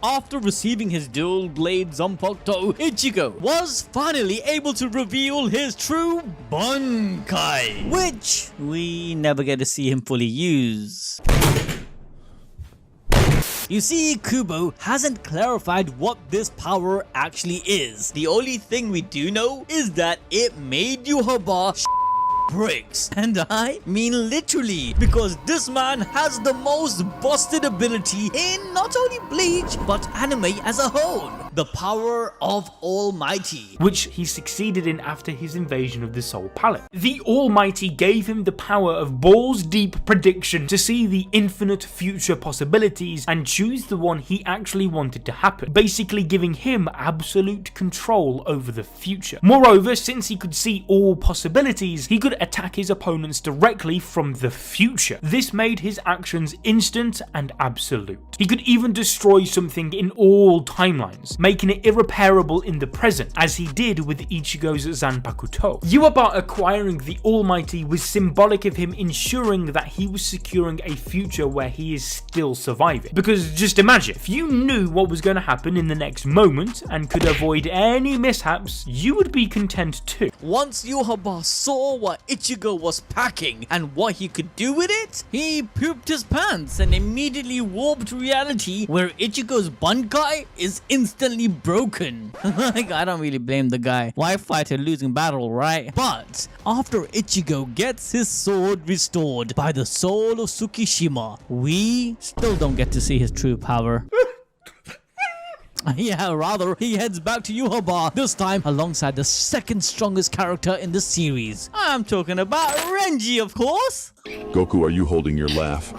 After receiving his dual blade Zanpakuto, Ichigo was finally able to reveal his true Bankai, which we never get to see him fully use. You see, Kubo hasn't clarified what this power actually is. The only thing we do know is that it made Yhwach bricks, and I mean literally, because this man has the most busted ability in not only Bleach but anime as a whole, the power of Almighty, which he succeeded in after his invasion of the Soul Palette. The Almighty gave him the power of balls deep prediction to see the infinite future possibilities and choose the one he actually wanted to happen, basically giving him absolute control over the future. Moreover, since he could see all possibilities, he could attack his opponents directly from the future. This made his actions instant and absolute. He could even destroy something in all timelines, making it irreparable in the present, as he did with Ichigo's Zanpakuto. Yhwach acquiring the Almighty was symbolic of him ensuring that he was securing a future where he is still surviving. Because just imagine, if you knew what was going to happen in the next moment and could avoid any mishaps, you would be content too. Once Yhwach saw what Ichigo was packing and what he could do with it, he pooped his pants and immediately warped reality where Ichigo's Bankai is instantly broken. Like, I don't really blame the guy. Why fight a losing battle, right? But after Ichigo gets his sword restored by the soul of Tsukishima, we still don't get to see his true power. Yeah, rather, he heads back to Yhwach, this time alongside the second strongest character in the series. I'm talking about Renji, of course. Goku, are you holding your laugh?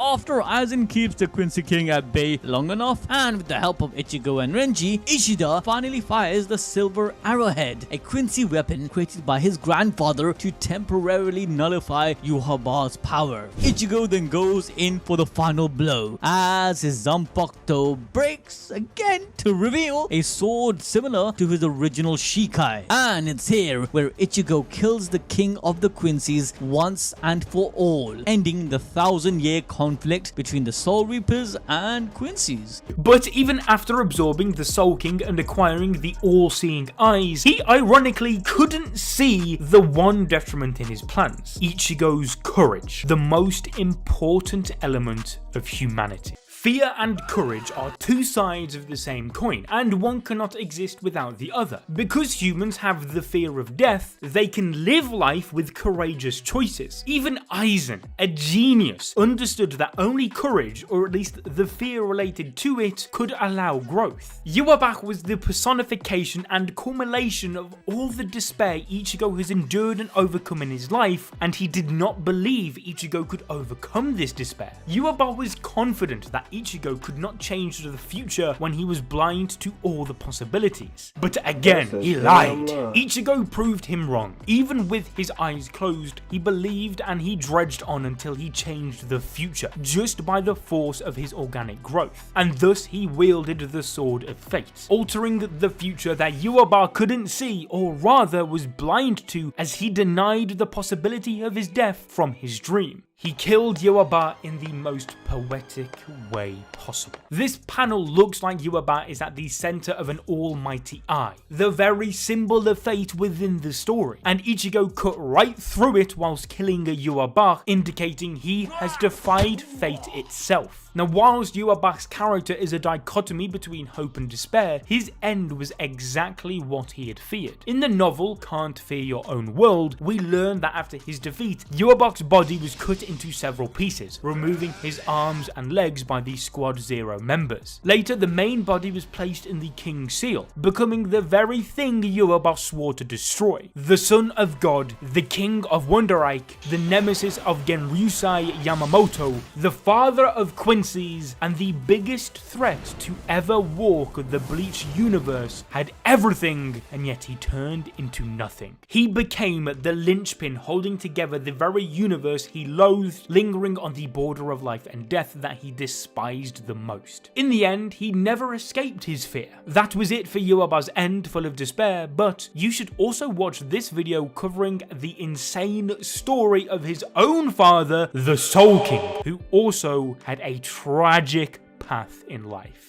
After Aizen keeps the Quincy King at bay long enough, and with the help of Ichigo and Renji, Ishida finally fires the Silver Arrowhead, a Quincy weapon created by his grandfather to temporarily nullify Yhwach's power. Ichigo then goes in for the final blow, as his Zanpakuto breaks again to reveal a sword similar to his original Shikai. And it's here where Ichigo kills the King of the Quincy's once and for all, ending the 1,000-year conflict between the Soul Reapers and Quincy's. But even after absorbing the Soul King and acquiring the all-seeing eyes, he ironically couldn't see the one detriment in his plans: Ichigo's courage, the most important element of humanity. Fear and courage are two sides of the same coin, and one cannot exist without the other. Because humans have the fear of death, they can live life with courageous choices. Even Aizen, a genius, understood that only courage, or at least the fear related to it, could allow growth. Yhwach was the personification and culmination of all the despair Ichigo has endured and overcome in his life, and he did not believe Ichigo could overcome this despair. Yhwach was confident that Ichigo could not change the future when he was blind to all the possibilities. But again, he lied. Ichigo proved him wrong. Even with his eyes closed, he believed and he dredged on until he changed the future, just by the force of his organic growth. And thus he wielded the Sword of Fate, altering the future that Yhwach couldn't see, or rather was blind to, as he denied the possibility of his death from his dream. He killed Yhwach in the most poetic way possible. This panel looks like Yhwach is at the center of an almighty eye, the very symbol of fate within the story, and Ichigo cut right through it whilst killing Yhwach, indicating he has defied fate itself. Now, whilst Yhwach's character is a dichotomy between hope and despair, his end was exactly what he had feared. In the novel Can't Fear Your Own World, we learn that after his defeat, Yhwach's body was cut into several pieces, removing his arms and legs by the Squad Zero members. Later, the main body was placed in the King's Seal, becoming the very thing Yhwach swore to destroy. The Son of God, the King of Wonderreich, the nemesis of Genryusai Yamamoto, the father of Quincy, Quincy's, and the biggest threat to ever walk the Bleach universe, had everything, and yet he turned into nothing. He became the linchpin holding together the very universe he loathed, lingering on the border of life and death that he despised the most. In the end, he never escaped his fear. That was it for Yhwach's end, full of despair, but you should also watch this video covering the insane story of his own father, the Soul King, who also had a tragic path in life.